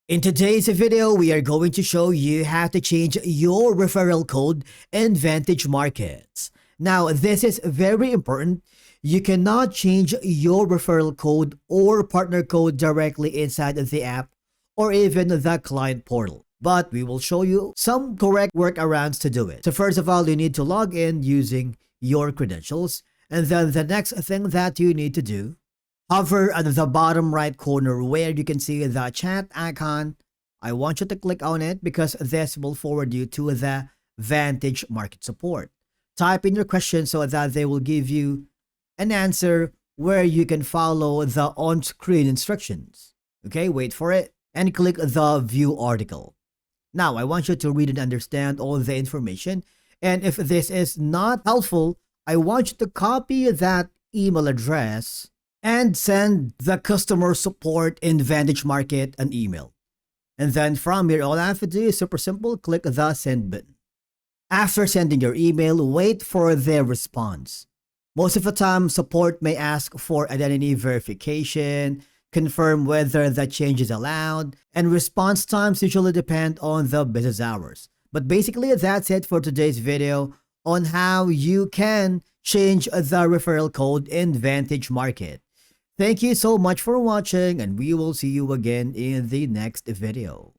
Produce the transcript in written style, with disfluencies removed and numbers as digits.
In today's video, we are going to show you how to change your referral code in Vantage Markets. Now, this is very important. You cannot change your referral code or partner code directly inside of the app or even the client portal. But we will show you some correct workarounds to do it. So first of all, you need to log in using your credentials. And then the next thing that you need to do, hover at the bottom right corner where you can see the chat icon. I want you to click on it because this will forward you to the Vantage Market Support. Type in your question so that they will give you an answer where you can follow the on-screen instructions. Okay, wait for it and click the View Article. Now, I want you to read and understand all the information. And if this is not helpful, I want you to copy that email address and send the customer support in Vantage Market an email. And then from here, all I have to do is super simple, click the send button. After sending your email, wait for their response. Most of the time, support may ask for identity verification, confirm whether the change is allowed, and response times usually depend on the business hours. But basically, that's it for today's video on how you can change the referral code in Vantage Market. Thank you so much for watching, and we will see you again in the next video.